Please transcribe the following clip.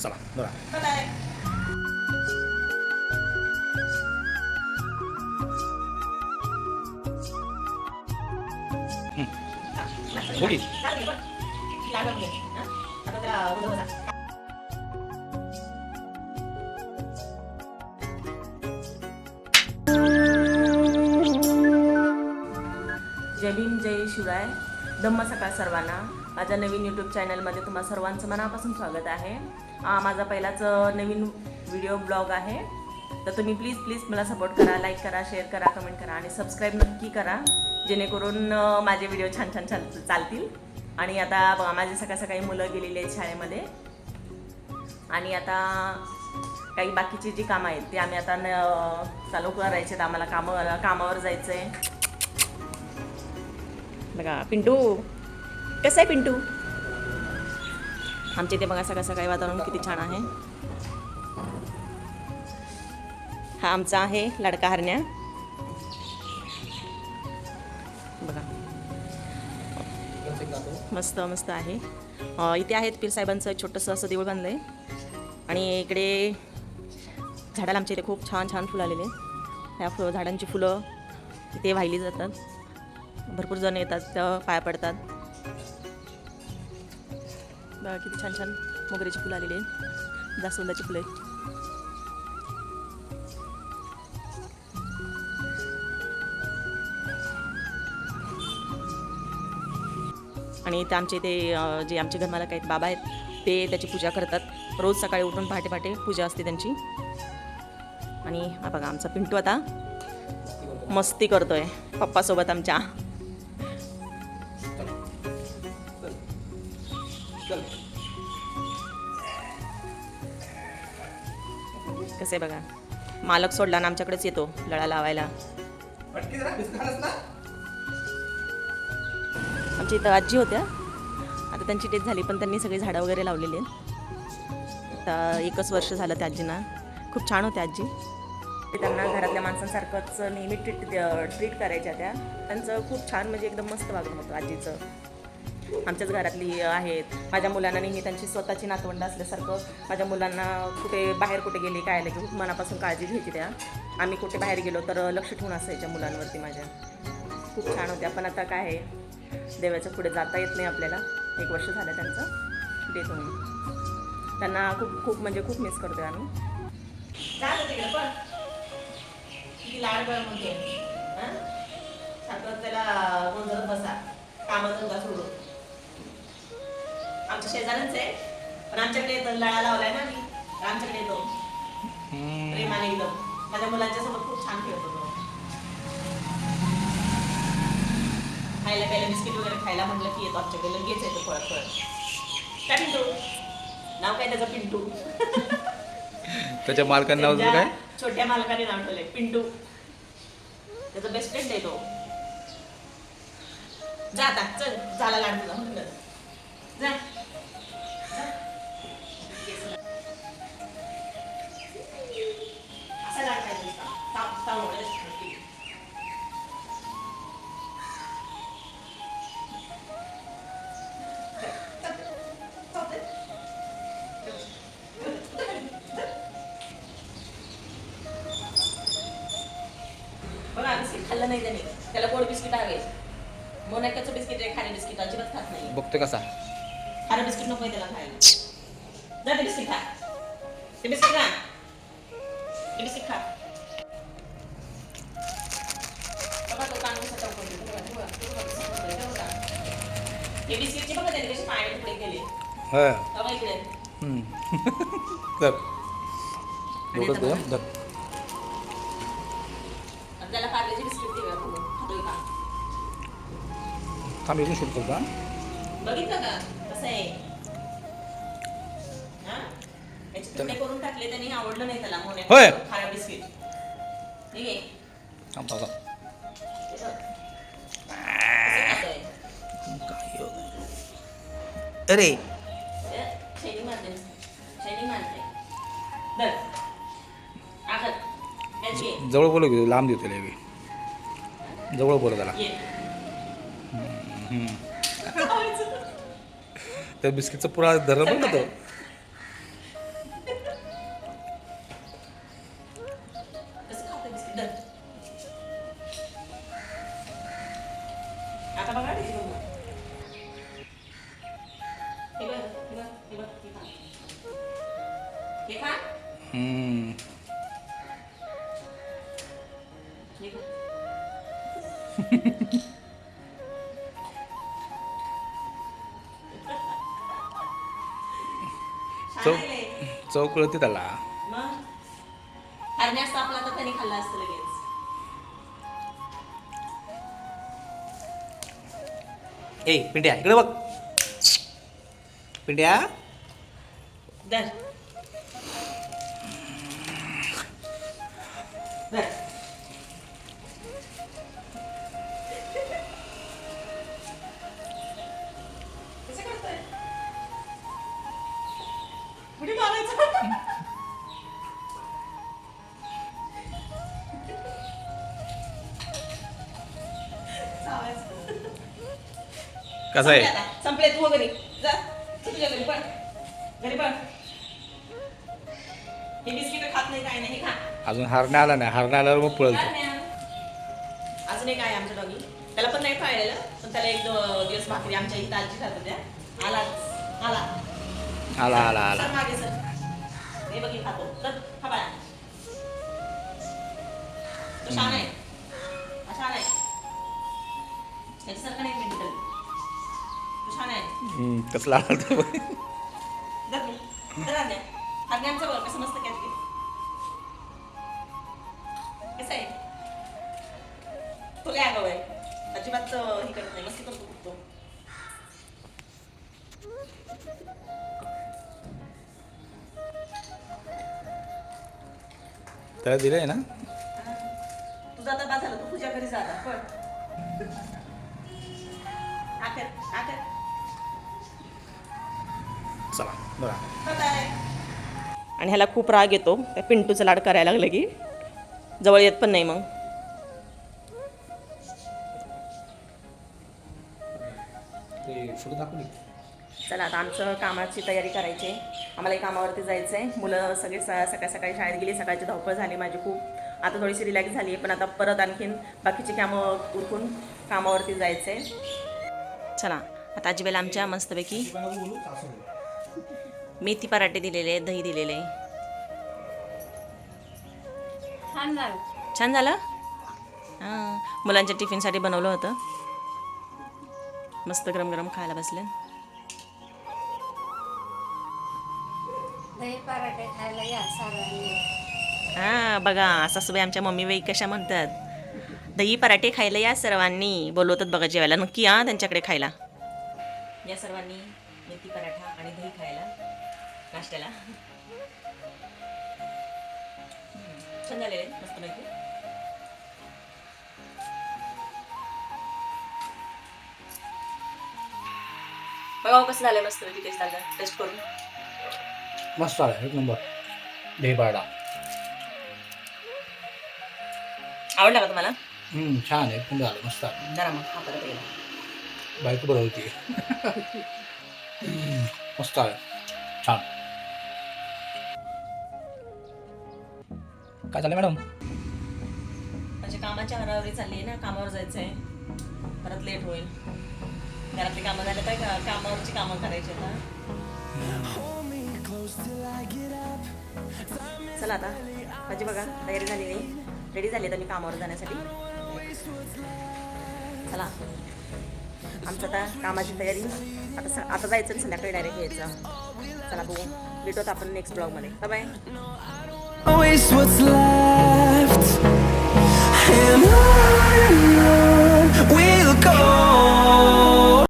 चला बघा. थोडी जय भीम जय शिवराय. धम्म सकाळ सर्वांना. माझ्या नवीन यूट्यूब चॅनलमध्ये तुम्हा सर्वांचं मनापासून स्वागत आहे. माझा पहिलाच नवीन व्हिडिओ ब्लॉग आहे. तर तुम्ही प्लीज मला सपोर्ट करा, लाईक करा, शेअर करा, कमेंट करा आणि सबस्क्राईब नक्की करा, जेणेकरून माझे व्हिडिओ छान चालतील. आणि आता बघा, माझे सकाळी मुलं गेलेली आहेत शाळेमध्ये आणि आता काही बाकीची जी कामं आहेत ते आम्ही आता चालू करायचे आहेत. आम्हाला कामावर जायचं आहे. बघा पिंटू कसं आहे. पिंटू आमच्या इथे बघा सकाळी वातावरण किती छान आहे. हा आमचा आहे लाडका हरण्या. बघा मस्त आहे. इथे आहेत पीरसाहेबांचं छोटंसं असं देऊळ बांधलं आहे आणि इकडे झाडाला आमच्या इथे खूप छान फुलं आलेले. ह्या झाडांची फुलं इथे वाहिली जातात. भरपूर जण येतात, पाया पडतात. बघा किती छान मोगऱ्याची फुलं आलेली आहेत, जास्वंदाची फुलं आहेत. आणि इथे आमचे ते जे आमचे घरमालक आहेत बाबा आहेत ते त्याची पूजा करतात. रोज सकाळी उठून पहाटे पूजा असते त्यांची. आणि हा बघा आमचा पिंटू आता मस्ती करतोय पप्पासोबत आमच्या. कसे बघा, मालक सोडला ना आमच्याकडेच येतो लळा लावायला. आमची इथं आजी होत्या, आता त्यांची डेथ झाली, पण त्यांनी सगळी झाडं वगैरे लावलेली आहेत. आता 1 वर्ष झालं त्या आजींना. खूप छान होत्या आजी. त्यांना घरातल्या माणसांसारखंच नेहमी ट्रीट करायच्या त्या. त्यांचं खूप छान म्हणजे एकदम मस्त वागणं होतं आजीचं. आमच्याच घरातली आहेत. माझ्या मुलांना नेहमी त्यांची स्वतःची नातवंड असल्यासारखं माझ्या मुलांना बाहेर कुठे गेले काय आलं की खूप मनापासून काळजी घ्यायची त्या. आम्ही कुठे बाहेर गेलो तर लक्ष ठेवून असायच्या मुलांवरती माझ्या. खूप छान होत्या. पण आता काय आहे, देवाच्या पुढे जाता येत नाही आपल्याला. 1 वर्ष झालं त्यांचं डेथ होऊन. त्यांना खूप म्हणजे खूप मिस करतोय आम्ही. त्याला गोंधळ बसा कामाधंदा सोडून. आमच्या शेजाऱ्यांच आहे, पण आमच्याकडे येतो लळा लावलाय ना मी, आमच्याकडे येतो प्रेमाने एकदम. माझ्या मुलांच्या सोबत खूप छान खेळतो तो. खायला प्यायला बिस्किट वगैरे खायला म्हणलं की येतो आमच्याकडे, लगेच येतो पळत. काय पिंटू नाव काय त्याचं? पिंटू. त्याच्या मालकाचं नाव काय? छोट्या मालकाने नाव ठेवलंय पिंटू. त्याचा बेस्ट फ्रेंड आहे तो. जा आता, चल झाला लाड तुझा म्हटलं जा. असा लाड पाहिजे. बघा बिस्किट खाल्लं नाही त्याने. त्याला गोड बिस्किट हवे. मोनाकाचं बिस्किट आहे, खारे बिस्किट अजिबात खात नाही. बघतो कसा. खारे बिस्किट नको त्याला खायला. जा ते बिस्किट खा. ते बिस्किट खा. ते बिस्किट खा. बघा तो कान कसा चौकतो. हे बिस्किटचे बघा त्याने कसे पाय तुकडे केले. बघा इकडे. त्याला पार्लेची बिस्किट देऊया आपण. खातोय का? थांब इथून शूट करतो. बघितलं का कसं आहे? याचे तुकडे करून टाकले त्यांनी. आवडलं नाही त्याला मोन्या खारा बिस्किट. ठीक आहे. अरे शैली मारते. जवळ बोलू की लांब देतो लगे. जवळ बोल त्याला. त्या बिस्किटचा पुरा धर बघ ना तो. कसं खातं बिस्किट धर. आता बघा हे बघ. हे बघ, हे बघ, हे बघ, हे खा. हे खा. हम्म. हे खा. चव छान आहे लय. चव कळते त्याला. मग हरण्या असता आपला तर त्यांनी खाल्ला असतं लगेच. ए पिंट्या इकडे बघ. पिंट्या धर. धर. कसं करतोय? उडी मारायचं. चावायचं. कसं आहे? संपले तू हो घरी जा. तुझ्या घरी पण घरी पण हे बिस्किट खात नाही काय नाही हे खा. अजून हरण्या आला नाही. हरण्या आल्यावर मग पळतो. अजून एक आहे आमच्या डॉगी त्याला पण नाही खायला पण त्याला एक दिवस भाकरी आमच्या इथं आजी खात होत्या. आला आला आला आला आला. सर मागे सर हे बघी खातो तर खा बाळा. तो छान आहे हा छान आहे याच्यासारखं नाही मेंटल. तो छान आहे. कसला आला तो बघ. धर हरण्या. हरण्यांचं बघ कसं मस्त कॅच घे. कसं आहे तो लय आगाऊ आहे. अजिबात हे करत नाही मस्ती करतो खूप तो. त्याला दिलंय ना. तुझा आता बाद झाला तू तुझ्या घरी जा आता पण आकर आकर. चला बघा. बाय. आणि ह्याला खूप राग येतो त्या पिंटूचं लाड करायला लागलं की जवळ येत पण नाही मग. फोटो दाखवली. चला आता आमचं कामाची तयारी करायची आहे. आम्हालाही कामावरती जायचं आहे. मुलं सगळे सकाळी सकाळी शाळेत गेली. सकाळची धावपळ झाली माझी खूप. आता थोडीशी रिलॅक्स झाली आहे पण आता परत आणखीन बाकीची कामं उरकून कामावरती जायचं आहे. चला आता आजीबाईला आमच्या मस्तपैकी मेथी पराठे दिलेले आहेत दही दिलेले आहे. छान झालं. हां मुलांच्या टिफिनसाठी बनवलं होतं. मस्त गरम गरम खायला बसले. दही पराठे खायला या सर्वांनी. हां बघा सासूबाई आमच्या मम्मी बाई कशा म्हणतात. दही पराठे खायला या सर्वांनी बोलवतात बघा जेवायला. नक्की या त्यांच्याकडे खायला या सर्वांनी. मेथी पराठा आणि दही खायला नाश्त्याला. छान झालेले मस्त माहिती. बघा कसं झालं मस्त पैकी. टेस्ट झालं टेस्ट करून. मस्त आला एक नंबर. दही पाडा आवडला का तुम्हाला. छान आहे. एकदम झालं मस्त आलं. जरा मग हा परत येईल. बायको बरोबर होती. मस्त आहे. छान. काय झालं मॅडम. म्हणजे कामाच्या हरावरी चालली आहे ना. कामावर जायचं आहे परत लेट होईल. घरातली कामं झालं तर कामावरची कामं करायची आता. चला आता माझी बघा तयारी झाली नाही. रेडी झाली तर मी कामावर जाण्यासाठी. चला आमचं आता कामाची तयारी. आता जायचं आणि संध्याकाळी डायरेक्ट यायचं. चला बघू भेटूत आपण नेक्स्ट ब्लॉगमध्ये. बाय.